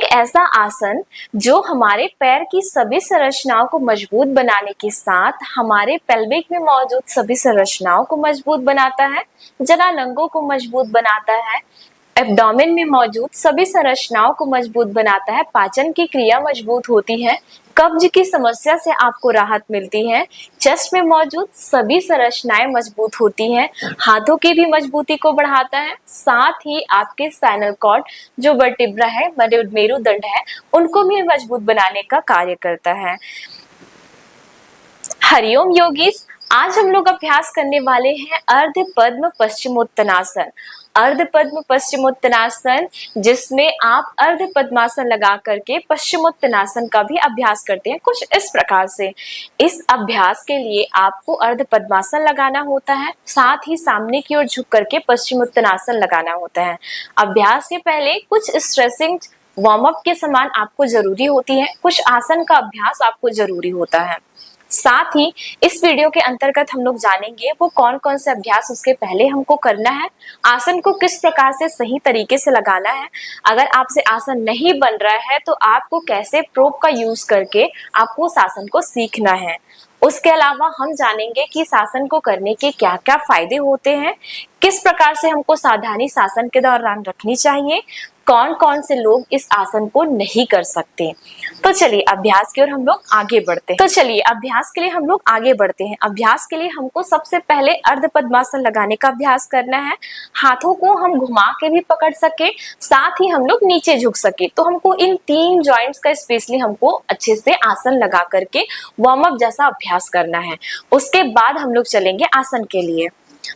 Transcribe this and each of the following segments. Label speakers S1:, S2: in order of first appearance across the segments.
S1: ऐसा आसन जो हमारे पैर की सभी संरचनाओं को मजबूत बनाने के साथ हमारे पेल्विक में मौजूद सभी संरचनाओं को मजबूत बनाता है, जनांगों को मजबूत बनाता है, एब्डोमेन में मौजूद सभी संरचनाओं को मजबूत बनाता है, पाचन की क्रिया मजबूत होती है, कब्ज की समस्या से आपको राहत मिलती है, चेस्ट में मौजूद सभी संरचनाएं मजबूत होती हैं, हाथों की भी मजबूती को बढ़ाता है, साथ ही आपके स्पाइनल कॉर्ड जो वर्टिब्रा है, मेरुदंड है, उनको भी मजबूत बनाने का कार्य करता है। हरिओम योगीस, आज हम लोग अभ्यास करने वाले हैं अर्ध पद्म पश्चिमोत्तानासन। अर्ध पद्म पश्चिमोत्तानासन जिसमें आप अर्ध पद्मासन लगा करके पश्चिमोत्तानासन का भी अभ्यास करते हैं कुछ इस प्रकार से। इस अभ्यास के लिए आपको अर्ध पद्मासन लगाना होता है, साथ ही सामने की ओर झुक करके पश्चिमोत्तानासन लगाना होता है। अभ्यास के पहले कुछ स्ट्रेचिंग वार्म अप के समान आपको जरूरी होती है, कुछ आसन का अभ्यास आपको जरूरी होता है। साथ ही इस वीडियो के अंतर्गत हम लोग जानेंगे वो कौन कौन से अभ्यास उसके पहले हमको करना है, आसन को किस प्रकार से सही तरीके से लगाना है, अगर आपसे आसन नहीं बन रहा है तो आपको कैसे प्रोब का यूज करके आपको उस आसन को सीखना है। उसके अलावा हम जानेंगे कि इस आसन को करने के क्या क्या फायदे होते हैं, किस प्रकार से हमको सावधानी आसन के दौरान रखनी चाहिए, कौन कौन से लोग इस आसन को नहीं कर सकते। तो चलिए अभ्यास की ओर हम लोग आगे बढ़ते हैं। अभ्यास के लिए हमको सबसे पहले अर्ध पद्मासन लगाने का अभ्यास करना है। हाथों को हम घुमा के भी पकड़ सके, साथ ही हम लोग नीचे झुक सके। तो हमको इन 3 जॉइंट्स का स्पेशली हमको अच्छे से आसन लगा करके वार्म अप जैसा अभ्यास करना है। उसके बाद हम लोग चलेंगे आसन के लिए।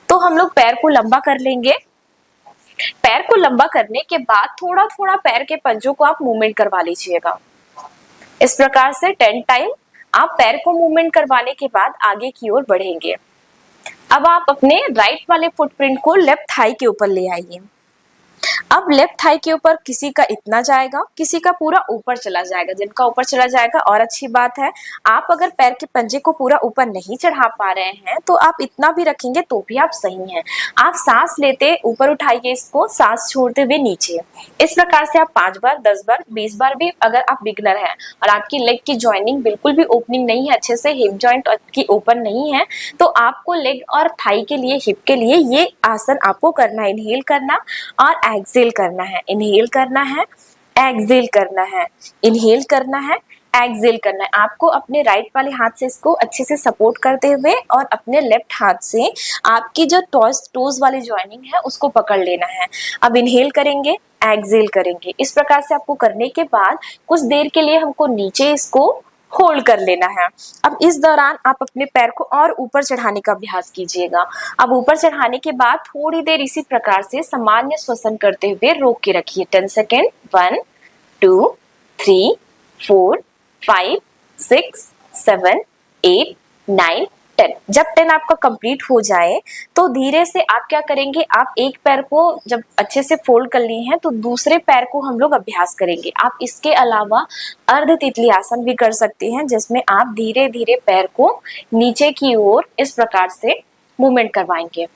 S1: तो हम लोग पैर को लंबा कर लेंगे। पैर को लंबा करने के बाद थोड़ा थोड़ा पैर के पंजों को आप मूवमेंट करवा लीजिएगा। इस प्रकार से 10 टाइम आप पैर को मूवमेंट करवाने के बाद आगे की ओर बढ़ेंगे। अब आप अपने राइट वाले फुटप्रिंट को लेफ्ट थाई के ऊपर ले आइए। अब लेफ्ट थाई के ऊपर किसी का इतना जाएगा, किसी का पूरा ऊपर चला जाएगा। जिनका ऊपर चला जाएगा और अच्छी बात है। आप अगर पैर के पंजे को पूरा ऊपर नहीं चढ़ा पा रहे हैं तो आप इतना भी रखेंगे तो भी आप सही हैं। आप सांस लेते ऊपर उठाइए इसको, सांस छोड़ते हुए नीचे। इस प्रकार से आप 5 बार, 10 बार, 20 बार भी, अगर आप बिगनर हैं और आपकी लेग की ज्वाइनिंग बिल्कुल भी ओपनिंग नहीं है, अच्छे से हिप जॉइंट की ओपन नहीं है, तो आपको लेग और थाई के लिए, हिप के लिए ये आसन आपको करना है। इनहेल करना और एक्सहेल करना है। इनहेल करना है, एक्सहेल करना है, इनहेल करना है, एक्सहेल करना है। आपको अपने राइट वाले हाथ से इसको अच्छे से सपोर्ट करते हुए और अपने लेफ्ट हाथ से आपकी जो टोज वाली ज्वाइनिंग है उसको पकड़ लेना है। अब इनहेल करेंगे, एक्सहेल करेंगे। इस प्रकार से आपको करने के बाद कुछ देर के लिए हमको नीचे इसको होल्ड कर लेना है। अब इस दौरान आप अपने पैर को और ऊपर चढ़ाने का अभ्यास कीजिएगा। अब ऊपर चढ़ाने के बाद थोड़ी देर इसी प्रकार से सामान्य श्वसन करते हुए रोक के रखिए। 10 सेकेंड। 1 2 3 4 5 6 7 8 9 10। जब 10 आपका कंप्लीट हो जाए तो धीरे से आप क्या करेंगे, आप एक पैर को जब अच्छे से फोल्ड कर लिए हैं तो दूसरे पैर को हम लोग अभ्यास करेंगे। आप इसके अलावा अर्ध तितली आसन भी कर सकते हैं, जिसमें आप धीरे धीरे पैर को नीचे की ओर इस प्रकार से मूवमेंट करवाएंगे।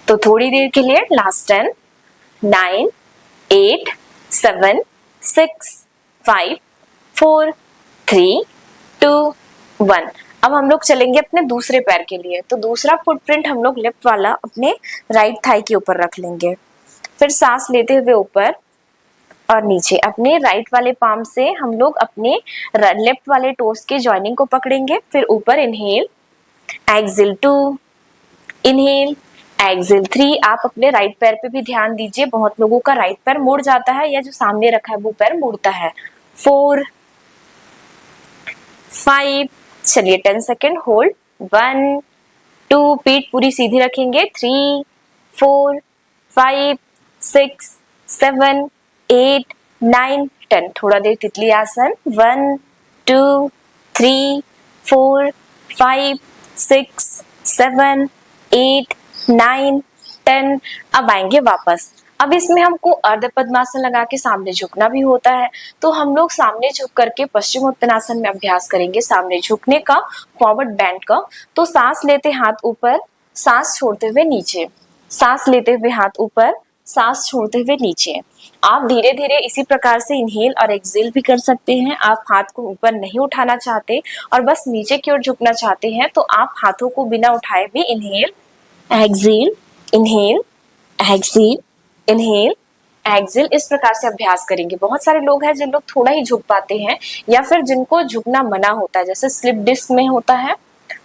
S1: तो थोड़ी देर के लिए लास्ट 10 9 8 7 6 5 4 3 2 1। अब हम लोग चलेंगे अपने दूसरे पैर के लिए। तो दूसरा फुटप्रिंट हम लोग लेफ्ट वाला अपने राइट थाई के ऊपर रख लेंगे। फिर सांस लेते हुए ऊपर और नीचे। अपने राइट वाले पाम से हम लोग अपने लेफ्ट वाले टोस के जॉइनिंग को पकड़ेंगे। फिर ऊपर इनहेल, एक्सहेल 2, इनहेल, एक्सहेल 3। आप अपने राइट पैर पे भी ध्यान दीजिए, बहुत लोगों का राइट पैर मुड़ जाता है या जो सामने रखा है वो पैर मुड़ता है। 4 5, चलिए 10 सेकेंड होल्ड। 1 2, पीठ पूरी सीधी रखेंगे। 3 4 5 6 7 8 9 10। थोड़ा देर तितली आसन। 1 2 3 4 5 6 7 8 9 10। अब आएंगे वापस। अब इसमें हमको अर्ध पद्मासन लगा के सामने झुकना भी होता है। तो हम लोग सामने झुक करके पश्चिमोत्तानासन में अभ्यास करेंगे, सामने झुकने का, फॉरवर्ड बेंड का। तो सांस लेते हाथ ऊपर, सांस छोड़ते हुए नीचे, सांस लेते हुए हाथ ऊपर, सांस छोड़ते हुए नीचे। आप धीरे धीरे इसी प्रकार से इनहेल और एक्सहेल भी कर सकते हैं। आप हाथ को ऊपर नहीं उठाना चाहते और बस नीचे की ओर झुकना चाहते हैं तो आप हाथों को बिना उठाए भी inhale exhale inhale exhale inhale exhale इस प्रकार से अभ्यास करेंगे। बहुत सारे लोग हैं जिन लोग थोड़ा ही झुक पाते हैं या फिर जिनको झुकना मना होता है, जैसे स्लिप डिस्क में होता है,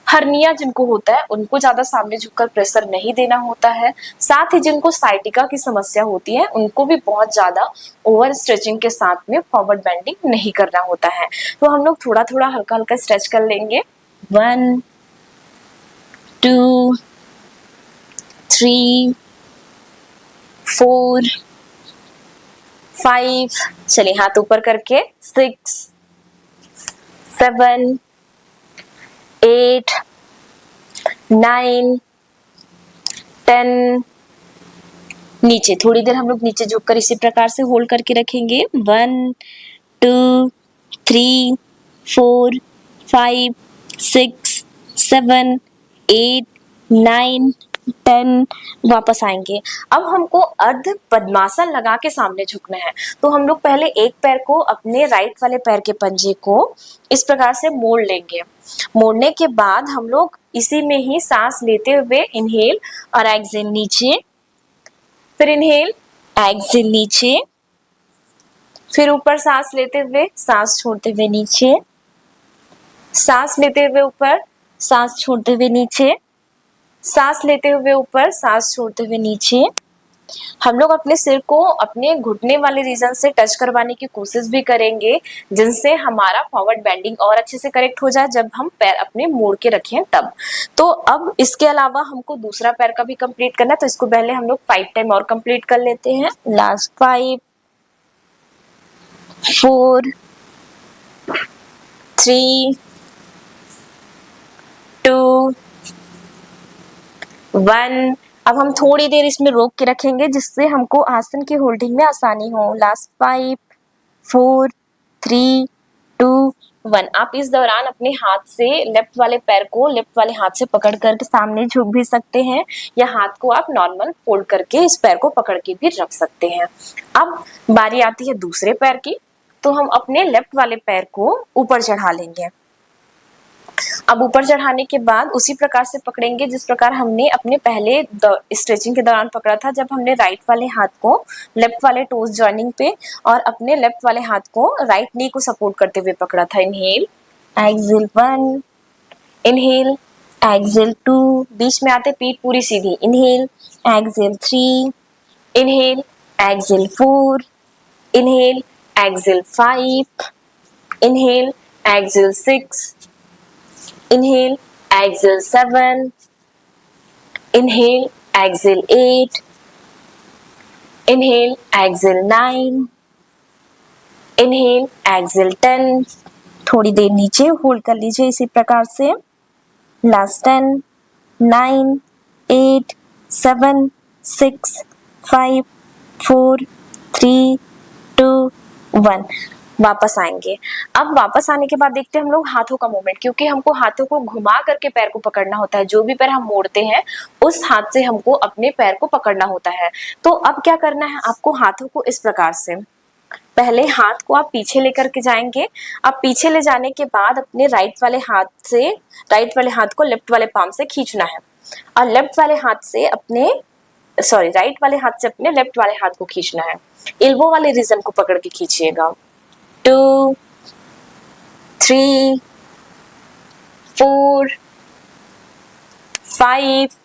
S1: हर्निया जिनको होता है उनको ज्यादा सामने झुककर प्रेशर नहीं देना होता है, साथ ही जिनको साइटिका की समस्या होती है उनको भी बहुत ज्यादा ओवर स्ट्रेचिंग के साथ में फॉरवर्ड बेंडिंग नहीं करना होता है। तो हम लोग थोड़ा थोड़ा हल्का हल्का स्ट्रेच कर लेंगे। 1 2 3 4 5, चलिए हाथ ऊपर करके 6 7 8 9 10, नीचे थोड़ी देर हम लोग नीचे झुककर इसी प्रकार से होल्ड करके रखेंगे। 1 2 3 4 5 6 7 8 9 10, वापस आएंगे। अब हमको अर्ध पद्मासन लगा के सामने झुकना है। तो हम लोग पहले एक पैर को अपने राइट वाले पैर के पंजे को इस प्रकार से मोड़ लेंगे। मोड़ने के बाद हम लोग इसी में ही सांस लेते हुए इनहेल और एक्सहेल नीचे, फिर इनहेल एक्सहेल नीचे, फिर ऊपर सांस लेते हुए सांस छोड़ते हुए नीचे, सांस लेते हुए ऊपर सांस छोड़ते हुए नीचे, सांस लेते हुए ऊपर सांस छोड़ते हुए नीचे। हम लोग अपने सिर को अपने घुटने वाले रीजन से टच करवाने की कोशिश भी करेंगे, जिनसे हमारा फॉरवर्ड बेंडिंग और अच्छे से करेक्ट हो जाए जब हम पैर अपने मोड़ के रखें तब। तो अब इसके अलावा हमको दूसरा पैर का भी कंप्लीट करना है, तो इसको पहले हम लोग 5 टाइम और कंप्लीट कर लेते हैं। लास्ट 5 4 3 2 1। अब हम थोड़ी देर इसमें रोक के रखेंगे जिससे हमको आसन की होल्डिंग में आसानी हो। लास्ट 5 4 3 2 1। आप इस दौरान अपने हाथ से लेफ्ट वाले पैर को लेफ्ट वाले हाथ से पकड़ करके सामने झुक भी सकते हैं, या हाथ को आप नॉर्मल फोल्ड करके इस पैर को पकड़ के भी रख सकते हैं। अब बारी आती है दूसरे पैर की, तो हम अपने लेफ्ट वाले पैर को ऊपर चढ़ा लेंगे। अब ऊपर चढ़ाने के बाद उसी प्रकार से पकड़ेंगे जिस प्रकार हमने अपने पहले स्ट्रेचिंग के दौरान पकड़ा था, जब हमने राइट वाले हाथ को लेफ्ट वाले टोज जॉइनिंग पे और अपने लेफ्ट वाले हाथ को राइट नी को सपोर्ट करते हुए पकड़ा था। इनहेल एक्सहेल 1, इनहेल एक्सहेल 2, बीच में आते पीठ पूरी सीधी। Inhale exhale 3, inhale exhale 4, inhale exhale 5, inhale exhale 6, inhale exhale 7, inhale exhale 8, inhale exhale 9, inhale exhale 10। थोड़ी देर नीचे होल्ड कर लीजिए इसी प्रकार से। लास्ट 10 9 8 7 6 5 4 3 2 1। वापस आएंगे। अब वापस आने के बाद देखते हैं हम लोग हाथों का मूवमेंट, क्योंकि हमको हाथों को घुमा करके पैर को पकड़ना होता है। जो भी पैर हम मोड़ते हैं उस हाथ से हमको अपने पैर को पकड़ना होता है। तो अब क्या करना है, आपको हाथों को इस प्रकार से, पहले हाथ को आप पीछे लेकर के जाएंगे। अब पीछे ले जाने के बाद अपने राइट वाले हाथ को लेफ्ट वाले पाम से खींचना है, और राइट वाले हाथ से अपने लेफ्ट वाले हाथ को खींचना है। एल्बो वाले रीजन को पकड़ के खींचिएगा। 2 3 4 5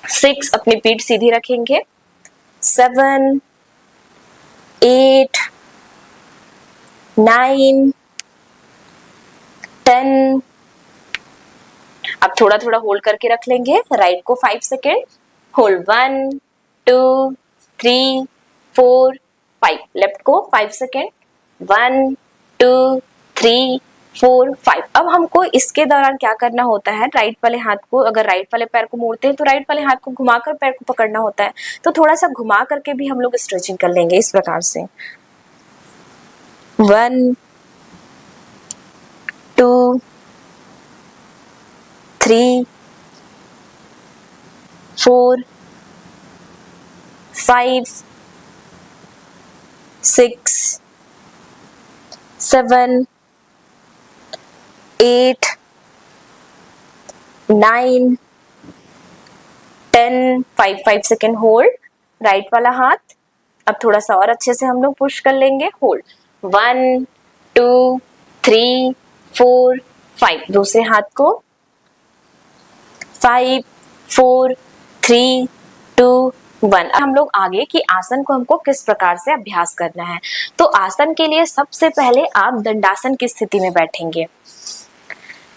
S1: 6, अपनी पीठ सीधी रखेंगे। 7 8 9 10। अब थोड़ा थोड़ा होल्ड करके रख लेंगे। राइट को 5 सेकेंड होल्ड। 1 2 3 4 5। लेफ्ट को 5 सेकेंड 1 2 3 4 5। अब हमको इसके दौरान क्या करना होता है, राइट वाले हाथ को, अगर राइट वाले पैर को मोड़ते हैं तो राइट वाले हाथ को घुमाकर पैर को पकड़ना होता है। तो थोड़ा सा घुमा करके भी हम लोग स्ट्रेचिंग कर लेंगे इस प्रकार से। 1 2 3 4 5 6 7 8 9 10 5 सेकेंड होल्ड, राइट वाला हाथ। अब थोड़ा सा और अच्छे से हम लोग पुश कर लेंगे, होल्ड 1 2 3 4 5, दूसरे हाथ को 5 4 3 2 1। हम लोग आगे की आसन को हमको किस प्रकार से अभ्यास करना है। तो आसन के लिए सबसे पहले आप दंडासन की स्थिति में बैठेंगे।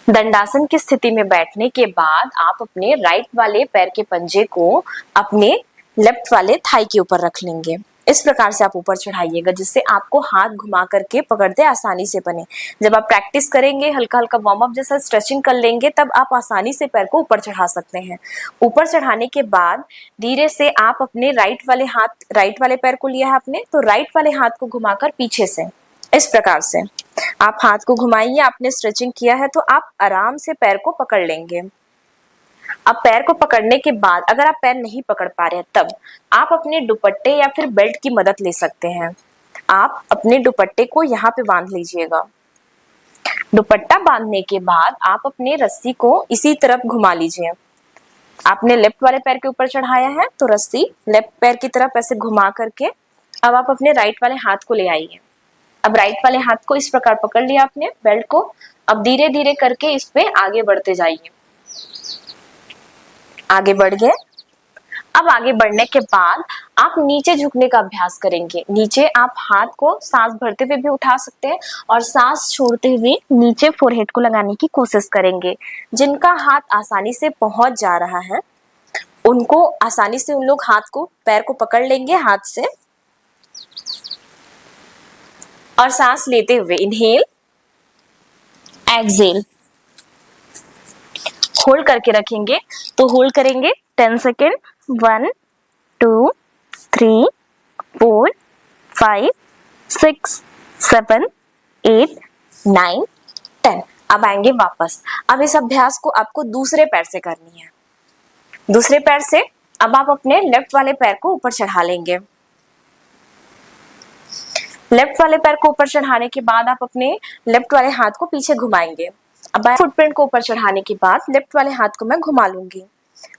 S1: दंडासन की स्थिति में बैठने के बाद आप अपने राइट वाले पैर के पंजे को अपने लेफ्ट वाले थाई के ऊपर रख लेंगे। इस प्रकार से आप ऊपर चढ़ाइएगा जिससे आपको हाथ घुमा करके पकड़ते आसानी से बने। जब आप प्रैक्टिस करेंगे, हल्का हल्का वार्म अप जैसा स्ट्रेचिंग कर लेंगे, तब आप आसानी से पैर को ऊपर चढ़ा सकते हैं। ऊपर चढ़ाने के बाद धीरे से आप अपने राइट वाले पैर को लिया है आपने, तो राइट वाले हाथ को घुमाकर पीछे से इस प्रकार से आप हाथ को घुमाइए। आपने स्ट्रेचिंग किया है तो आप आराम से पैर को पकड़ लेंगे। अब पैर को पकड़ने के बाद अगर आप पैर नहीं पकड़ पा रहे हैं तब आप अपने दुपट्टे या फिर बेल्ट की मदद ले सकते हैं। आप अपने दुपट्टे को यहाँ पे बांध लीजिएगा। दुपट्टा बांधने के बाद आप अपने रस्सी को इसी तरफ घुमा लीजिए। आपने लेफ्ट वाले पैर के ऊपर चढ़ाया है तो रस्सी लेफ्ट पैर की तरफ ऐसे घुमा करके अब आप अपने राइट वाले हाथ को ले आइए। अब राइट वाले हाथ को इस प्रकार पकड़ लिया आपने बेल्ट को। अब धीरे धीरे करके इस पे आगे बढ़ते जाइए। आगे बढ़ गए। अब आगे बढ़ने के बाद आप नीचे झुकने का अभ्यास करेंगे। नीचे आप हाथ को सांस भरते हुए भी उठा सकते हैं और सांस छोड़ते हुए नीचे फोरहेड को लगाने की कोशिश करेंगे। जिनका हाथ आसानी से पहुंच जा रहा है उनको आसानी से उन लोग हाथ को पैर को पकड़ लेंगे हाथ से और सांस लेते हुए इनहेल एक्सहेल होल्ड करके रखेंगे। तो होल्ड करेंगे 10 सेकेंड, 1 2 3 4 5 6 7 8 9 10। अब आएंगे वापस। अब इस अभ्यास को आपको दूसरे पैर से करनी है। दूसरे पैर से अब आप अपने लेफ्ट वाले पैर को ऊपर चढ़ा लेंगे। लेफ्ट वाले पैर को ऊपर चढ़ाने के बाद आप अपने लेफ्ट वाले हाथ को पीछे घुमाएंगे। अब फुटप्रिंट को ऊपर चढ़ाने के बाद लेफ्ट वाले हाथ को मैं घुमा लूंगी।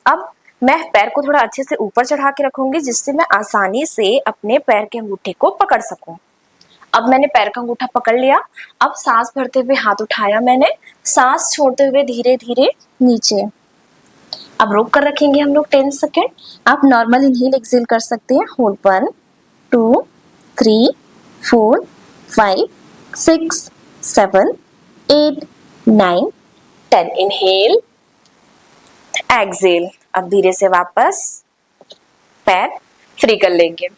S1: अब मैं पैर को थोड़ा अच्छे से ऊपर चढ़ा के रखूंगी जिससे मैं आसानी से अपने पैर के अंगूठे को पकड़ सकूं। अब मैंने पैर का अंगूठा पकड़ लिया। अब सांस भरते हुए हाथ उठाया मैंने, सांस छोड़ते हुए धीरे धीरे नीचे। अब रोक कर रखेंगे हम लोग 10 सेकेंड। आप नॉर्मल इनहेल एक्सहेल कर सकते हैं। होल्ड 1 2 3 4 5 6 7 8 9 10। Inhale exhale. अब धीरे से वापस पैर फ्री कर लेंगे।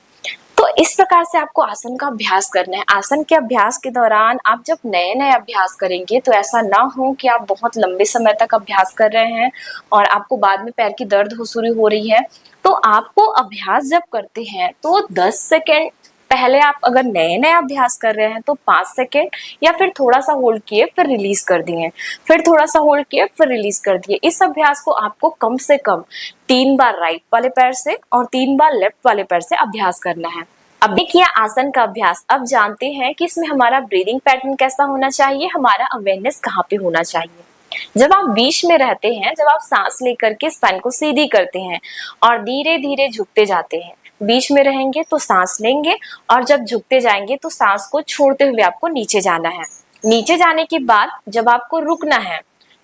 S1: तो इस प्रकार से आपको आसन का अभ्यास करना है। आसन के अभ्यास के दौरान आप जब नए नए अभ्यास करेंगे तो ऐसा ना हो कि आप बहुत लंबे समय तक अभ्यास कर रहे हैं और आपको बाद में पैर की दर्द शुरू हो रही है। तो आपको अभ्यास जब करते हैं तो 10 सेकेंड पहले आप अगर नए नए अभ्यास कर रहे हैं तो 5 सेकेंड या फिर थोड़ा सा होल्ड किए फिर रिलीज कर दिए, फिर थोड़ा सा होल्ड किए फिर रिलीज कर दिए। इस अभ्यास को आपको कम से कम 3 बार राइट वाले पैर से और 3 बार लेफ्ट वाले पैर से अभ्यास करना है। अब देखिए आसन का अभ्यास। अब जानते हैं कि इसमें हमारा ब्रीदिंग पैटर्न कैसा होना चाहिए, हमारा अवेयरनेस कहाँ पे होना चाहिए। जब आप बीच में रहते हैं, जब आप सांस लेकर के स्पाइन को सीधी करते हैं और धीरे धीरे झुकते जाते हैं, बीच में रहेंगे तो सांस लेंगे और जब झुकते जाएंगे तो सांस को छोड़ते हुए आपको नीचे जाना है। नीचे जाने के बाद जब आपको रुकना है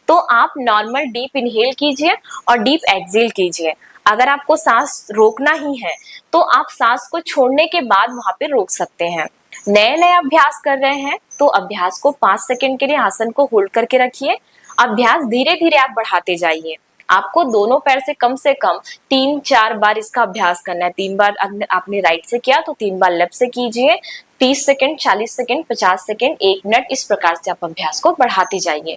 S1: तो आप नॉर्मल डीप इनहेल कीजिए और डीप एक्सहेल कीजिए। अगर आपको सांस रोकना ही है तो आप सांस को छोड़ने के बाद वहां पे रोक सकते हैं। नए नए अभ्यास कर रहे हैं तो अभ्यास को 5 सेकंड के लिए आसन को होल्ड करके रखिए। अभ्यास धीरे धीरे आप बढ़ाते जाइए। आपको दोनों पैर से कम 3-4 बार इसका अभ्यास करना है। 3 बार आपने राइट से किया तो 3 बार लेफ्ट से कीजिए। 30 सेकंड, 40 सेकंड, 50 सेकंड, 1 मिनट, इस प्रकार से आप अभ्यास को बढ़ाते जाइए।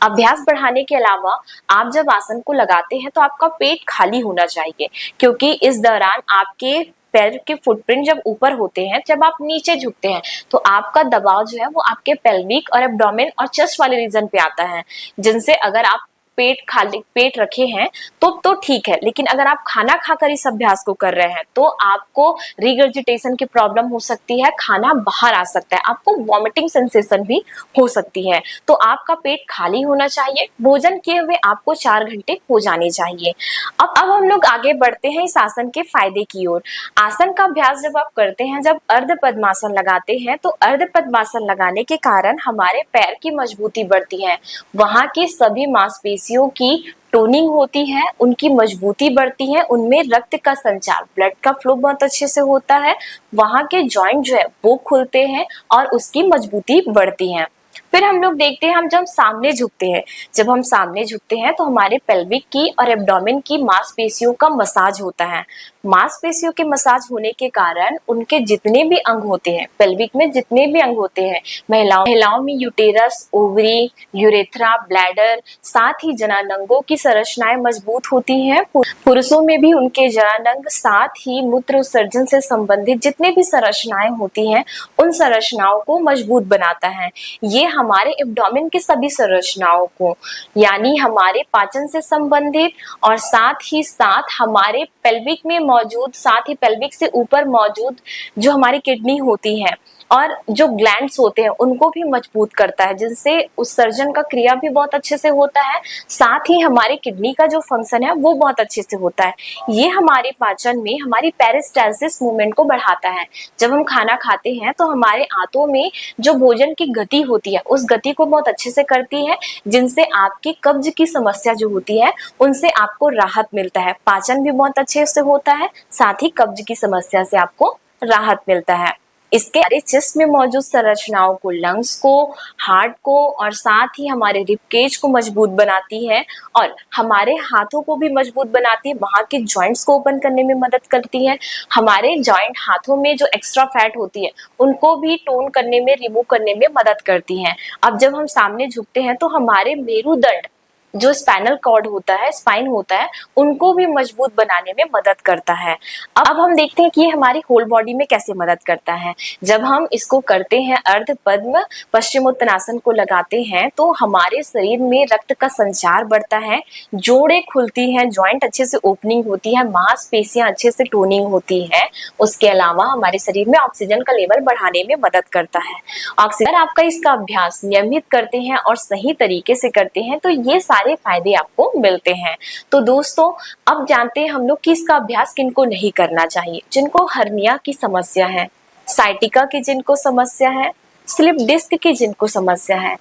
S1: अभ्यास बढ़ाने के अलावा आप जब आसन को लगाते हैं तो आपका पेट खाली होना चाहिए, क्योंकि इस दौरान आपके पैर के फुटप्रिंट जब ऊपर होते हैं, जब आप नीचे झुकते हैं तो आपका दबाव जो है वो आपके पेल्विक और एब्डोमेन और चेस्ट वाले रीजन पे आता है, जिनसे अगर आप पेट खाली पेट रखे हैं तो ठीक है, लेकिन अगर आप खाना खाकर इस अभ्यास को कर रहे हैं तो आपको रिगर्जिटेशन की प्रॉब्लम हो सकती है, खाना बाहर आ सकता है, आपको वॉमिटिंग सेंसेशन भी हो सकती है। तो आपका पेट खाली होना चाहिए, भोजन किए हुए आपको 4 घंटे हो जाने चाहिए। अब हम लोग आगे बढ़ते हैं इस आसन के फायदे की ओर। आसन का अभ्यास जब आप करते हैं, जब अर्ध पद्मासन लगाते हैं, तो अर्ध पद्मासन लगाने के कारण हमारे पैर की मजबूती बढ़ती है, वहां की सभी मांसपेशियों की टोनिंग होती है, उनकी मजबूती बढ़ती है, उनमें रक्त का संचार, ब्लड का फ्लो बहुत अच्छे से होता है, वहां के जॉइंट जो है वो खुलते हैं और उसकी मजबूती बढ़ती है। फिर हम लोग देखते हैं, हम जब सामने झुकते हैं, जब हम सामने झुकते हैं तो हमारे पेल्विक की और एब्डोमेन की मांसपेशियों का मसाज होता है। मांसपेशियों के मसाज होने के कारण उनके जितने भी अंग होते हैं, पेल्विक में जितने भी अंग होते हैं, महिलाओं में यूटेरस, ओवरी, यूरेथ्रा, ब्लैडर, साथ ही जनानंगों की संरचनाएं मजबूत होती हैं। पुरुषों में भी उनके जनानंग, साथ ही मूत्र उत्सर्जन से संबंधित जितने भी संरचनाएं होती हैं, उन संरचनाओं को मजबूत बनाता है। ये हमारे एब्डोमेन की सभी संरचनाओं को, यानी हमारे पाचन से संबंधित और साथ ही साथ हमारे पेल्विक में मौजूद, साथ ही पेल्विक से ऊपर मौजूद जो हमारी किडनी होती है और जो ग्लैंड्स होते हैं उनको भी मजबूत करता है, जिनसे उत्सर्जन का क्रिया भी बहुत अच्छे से होता है, साथ ही हमारी किडनी का जो फंक्शन है वो बहुत अच्छे से होता है। ये हमारे पाचन में हमारी पेरिस्टालसिस मूवमेंट को बढ़ाता है। जब हम खाना खाते हैं तो हमारे आंतों में जो भोजन की गति होती है उस गति को बहुत अच्छे से करती है, जिनसे आपकी कब्ज की समस्या जो होती है उनसे आपको राहत मिलता है। पाचन भी बहुत अच्छे से होता है, साथ ही कब्ज की समस्या से आपको राहत मिलता है। इसके हमारे चेस्ट में मौजूद संरचनाओं को, लंग्स को, हार्ट को और साथ ही हमारे रिबकेज को मजबूत बनाती है और हमारे हाथों को भी मजबूत बनाती है, वहां के जॉइंट्स को ओपन करने में मदद करती है। हमारे जॉइंट, हाथों में जो एक्स्ट्रा फैट होती है उनको भी टोन करने में, रिमूव करने में मदद करती है। अब जब हम सामने झुकते हैं तो हमारे मेरुदंड, जो स्पाइनल कॉर्ड होता है, स्पाइन होता है, उनको भी मजबूत बनाने में मदद करता है। अब हम देखते हैं कि ये हमारी होल बॉडी में कैसे मदद करता है। जब हम इसको करते हैं, अर्ध पद्म पश्चिमोत्तानासन को लगाते हैं, तो हमारे शरीर में रक्त का संचार बढ़ता है, जोड़ें खुलती हैं, जॉइंट अच्छे से ओपनिंग होती है, मांसपेशियां अच्छे से टोनिंग होती है। उसके अलावा हमारे शरीर में ऑक्सीजन का लेवल बढ़ाने में मदद करता है। अगर आपका इसका अभ्यास नियमित करते हैं और सही तरीके से करते हैं तो ये सारे फायदे आपको मिलते हैं। तो दोस्तों, अब जानते हैं हम लोग कि इसका अभ्यास किनको नहीं करना चाहिए। जिनको हर्निया की समस्या है, साइटिका की जिनको समस्या है, स्लिप डिस्क की जिनको समस्या है,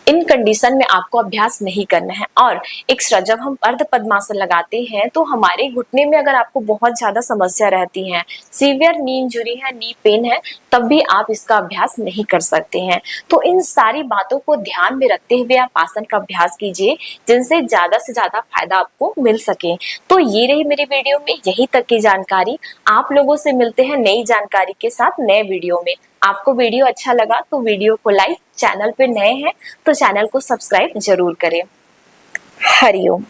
S1: इन कंडीशन में आपको अभ्यास नहीं करना है। और एक्स्ट्रा जब हम अर्ध पद्मासन लगाते हैं तो हमारे घुटने में अगर आपको बहुत ज्यादा समस्या रहती है, सीवियर नी इंजुरी है, नी पेन है, तब भी आप इसका अभ्यास नहीं कर सकते हैं। तो इन सारी बातों को ध्यान में रखते हुए आप आसन का अभ्यास कीजिए, जिनसे ज्यादा से ज्यादा फायदा आपको मिल सके। तो ये रही मेरी वीडियो में यही तक की जानकारी। आप लोगों से मिलते हैं नई जानकारी के साथ नए वीडियो में। आपको वीडियो अच्छा लगा तो वीडियो को लाइक, चैनल पे नए हैं तो चैनल को सब्सक्राइब जरूर करें। हरिओम।